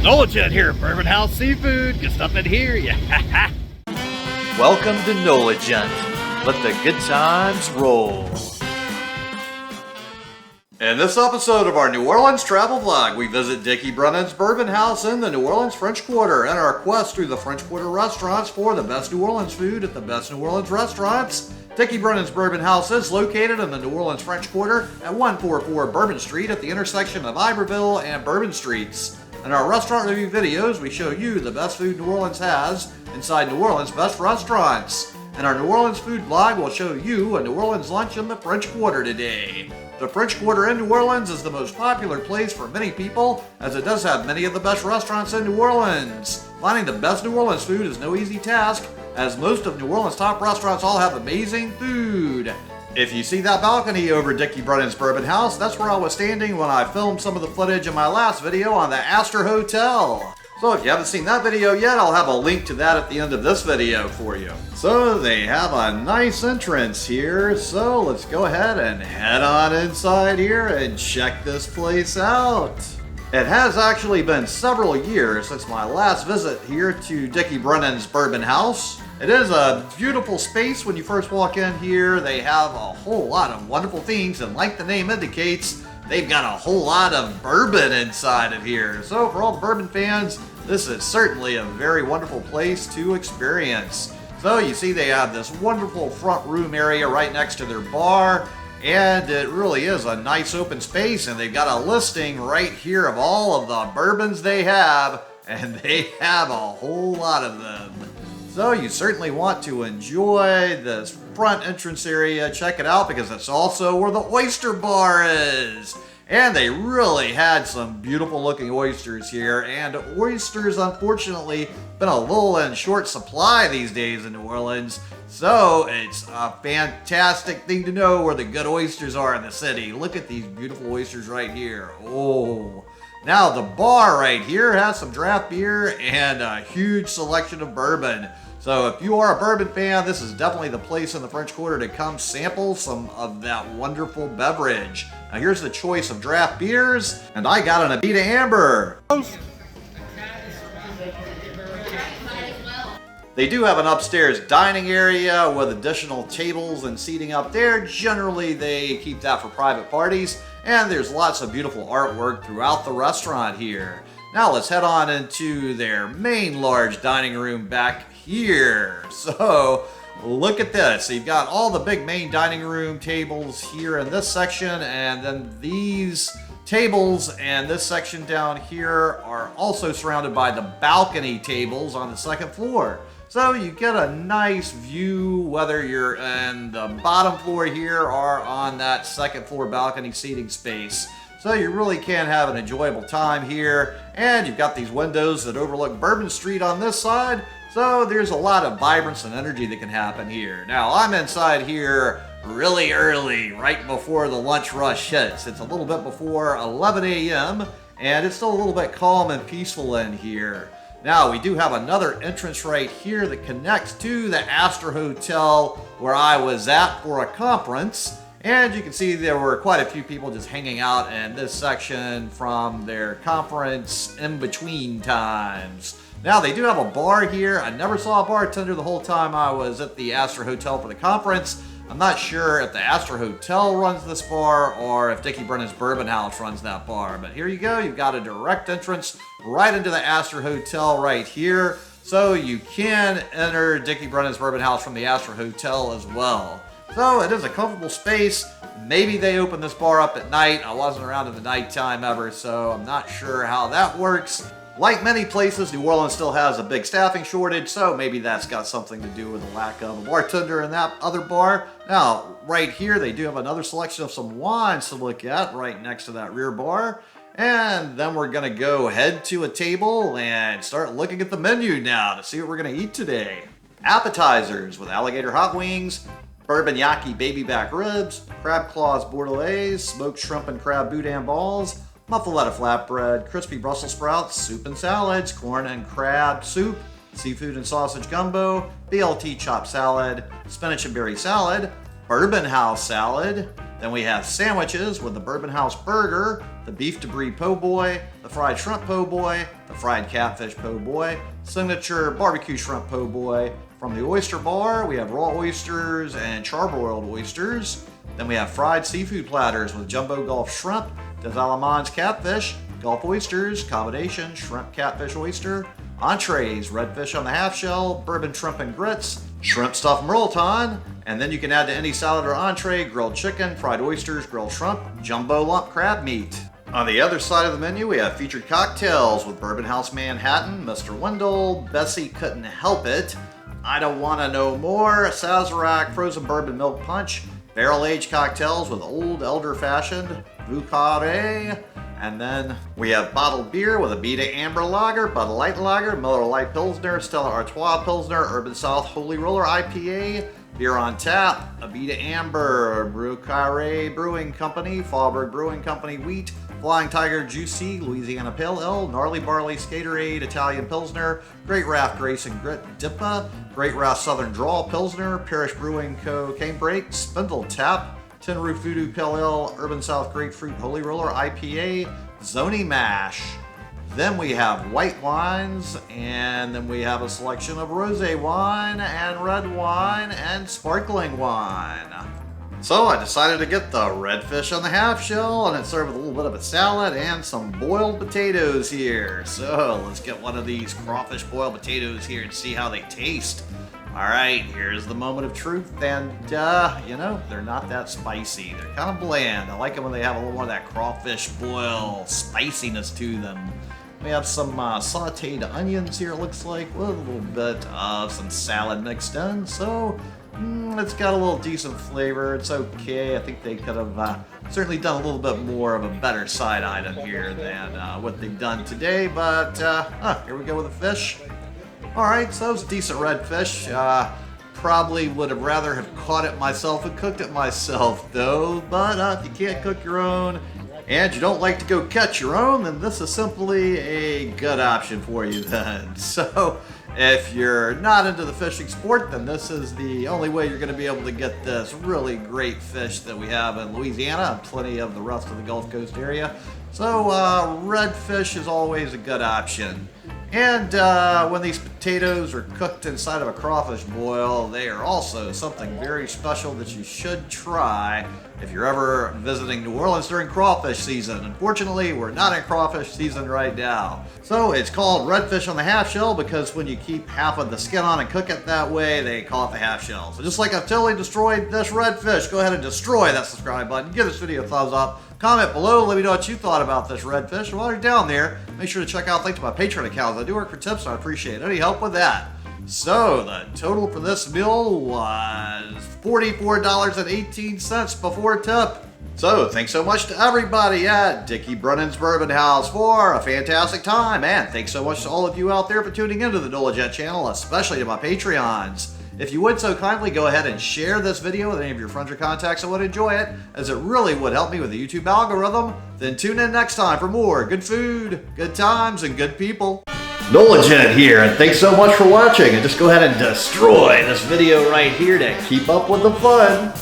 Nola here at Bourbon House Seafood. Good stuff in here, yeah. Welcome to Nola. Let the good times roll. In this episode of our New Orleans travel vlog, we visit Dickie Brennan's Bourbon House in the New Orleans French Quarter and our quest through the French Quarter restaurants for the best New Orleans food at the best New Orleans restaurants. Dickie Brennan's Bourbon House is located in the New Orleans French Quarter at 144 Bourbon Street at the intersection of Iberville and Bourbon Streets. In our restaurant review videos, we show you the best food New Orleans has inside New Orleans' best restaurants. In our New Orleans food vlog, we'll show you a New Orleans lunch in the French Quarter today. The French Quarter in New Orleans is the most popular place for many people, as it does have many of the best restaurants in New Orleans. Finding the best New Orleans food is no easy task, as most of New Orleans' top restaurants all have amazing food. If you see that balcony over Dickie Brennan's Bourbon House, that's where I was standing when I filmed some of the footage in my last video on the Astor Hotel. So if you haven't seen that video yet, I'll have a link to that at the end of this video for you. So they have a nice entrance here, so let's go ahead and head on inside here and check this place out. It has actually been several years since my last visit here to Dickie Brennan's Bourbon House. It is a beautiful space when you first walk in here. They have a whole lot of wonderful things, and like the name indicates, they've got a whole lot of bourbon inside of here. So for all the bourbon fans, this is certainly a very wonderful place to experience. So you see they have this wonderful front room area right next to their bar, and it really is a nice open space, and they've got a listing right here of all of the bourbons they have, and they have a whole lot of them. So you certainly want to enjoy this front entrance area. Check it out because it's also where the oyster bar is. And they really had some beautiful looking oysters here. And oysters, unfortunately, been a little in short supply these days in New Orleans. So it's a fantastic thing to know where the good oysters are in the city. Look at these beautiful oysters right here. Oh. Now the bar right here has some draft beer and a huge selection of bourbon. So if you are a bourbon fan, this is definitely the place in the French Quarter to come sample some of that wonderful beverage. Now here's the choice of draft beers, and I got an Abita Amber. They do have an upstairs dining area with additional tables and seating up there. Generally, they keep that for private parties, and there's lots of beautiful artwork throughout the restaurant here. Now let's head on into their main large dining room back here. So look at this. So you've got all the big main dining room tables here in this section, and then these tables and this section down here are also surrounded by the balcony tables on the second floor. So you get a nice view whether you're in the bottom floor here or on that second floor balcony seating space. So you really can have an enjoyable time here. And you've got these windows that overlook Bourbon Street on this side. So there's a lot of vibrance and energy that can happen here. Now I'm inside here really early, right before the lunch rush hits. It's a little bit before 11 a.m. and it's still a little bit calm and peaceful in here. Now we do have another entrance right here that connects to the Astor Hotel where I was at for a conference. And you can see there were quite a few people just hanging out in this section from their conference in between times. Now they do have a bar here. I never saw a bartender the whole time I was at the Astor Hotel for the conference. I'm not sure if the Astor Hotel runs this bar or if Dickie Brennan's Bourbon House runs that bar. But here you go. You've got a direct entrance right into the Astor Hotel right here. So you can enter Dickie Brennan's Bourbon House from the Astor Hotel as well. So it is a comfortable space. Maybe they open this bar up at night. I wasn't around in the nighttime ever, so I'm not sure how that works. Like many places, New Orleans still has a big staffing shortage, so maybe that's got something to do with the lack of a bartender in that other bar. Now, right here, they do have another selection of some wines to look at right next to that rear bar. And then we're gonna go head to a table and start looking at the menu now to see what we're gonna eat today. Appetizers with alligator hot wings, bourbon yaki baby back ribs, crab claws bordelaise, smoked shrimp and crab boudin balls, muffaletta flatbread, crispy Brussels sprouts, soup and salads, corn and crab soup, seafood and sausage gumbo, BLT chopped salad, spinach and berry salad, Bourbon House salad, Then we have sandwiches with the Bourbon House Burger, the Beef Debris Po' Boy, the Fried Shrimp Po' Boy, the Fried Catfish Po' Boy, Signature Barbecue Shrimp Po' Boy. From the Oyster Bar, we have raw oysters and charbroiled oysters. Then we have fried seafood platters with jumbo Gulf shrimp, des Allemands catfish, Gulf oysters, combination, shrimp, catfish, oyster. Entrees, redfish on the half shell, bourbon shrimp and grits, shrimp stuffed mirliton, and then you can add to any salad or entree, grilled chicken, fried oysters, grilled shrimp, jumbo lump crab meat. On the other side of the menu, we have featured cocktails with Bourbon House Manhattan, Mr. Wendell, Bessie Couldn't Help It, I Don't Wanna Know More, Sazerac Frozen Bourbon Milk Punch, barrel-aged cocktails with Old Elder Fashioned, Vucare, and then we have bottled beer with Abita Amber Lager, Bud Light Lager, Miller Lite Pilsner, Stella Artois Pilsner, Urban South Holy Roller IPA, beer on tap, Abita Amber, Vucare Brewing Company, Faubourg Brewing Company Wheat, Flying Tiger Juicy, Louisiana Pale Ale, Gnarly Barley Skaterade Italian Pilsner, Great Raft Grace and Grit Dippa, Great Raft Southern Draw Pilsner, Parish Brewing Co. Canebrake, Spindle Tap, Tin Roof Voodoo Pale Ale, Urban South Grapefruit Holy Roller IPA, Zony Mash. Then we have white wines, and then we have a selection of rosé wine and red wine and sparkling wine. So I decided to get the redfish on the half shell, and it's served with a little bit of a salad and some boiled potatoes here. So let's get one of these crawfish boiled potatoes here and see how they taste. Alright, here's the moment of truth, and you know, they're not that spicy. They're kind of bland. I like them when they have a little more of that crawfish boil spiciness to them. We have some sauteed onions here, it looks like, with a little bit of some salad mixed in, so it's got a little decent flavor. It's okay. I think they could have certainly done a little bit more of a better side item here than what they've done today, but here we go with the fish. Alright, so it was a decent redfish. Probably would have rather have caught it myself and cooked it myself though, but if you can't cook your own and you don't like to go catch your own, then this is simply a good option for you then. So if you're not into the fishing sport, then this is the only way you're going to be able to get this really great fish that we have in Louisiana and plenty of the rest of the Gulf Coast area. So redfish is always a good option. And when these potatoes are cooked inside of a crawfish boil, they are also something very special that you should try if you're ever visiting New Orleans during crawfish season. Unfortunately, we're not in crawfish season right now. So it's called redfish on the half shell because when you keep half of the skin on and cook it that way, they call it the half shell. So just like I've totally destroyed this redfish, go ahead and destroy that subscribe button. Give this video a thumbs up. Comment below, let me know what you thought about this redfish. And while you're down there, make sure to check out the link to my Patreon account. I do work for tips, so I appreciate any help with that. So the total for this meal was $44.18 before tip. So thanks so much to everybody at Dickie Brennan's Bourbon House for a fantastic time. And thanks so much to all of you out there for tuning into the Dolagent channel, especially to my Patreons. If you would so kindly go ahead and share this video with any of your friends or contacts that would enjoy it, as it really would help me with the YouTube algorithm. Then tune in next time for more good food, good times, and good people. Dolagent here, and thanks so much for watching. And just go ahead and destroy this video right here to keep up with the fun.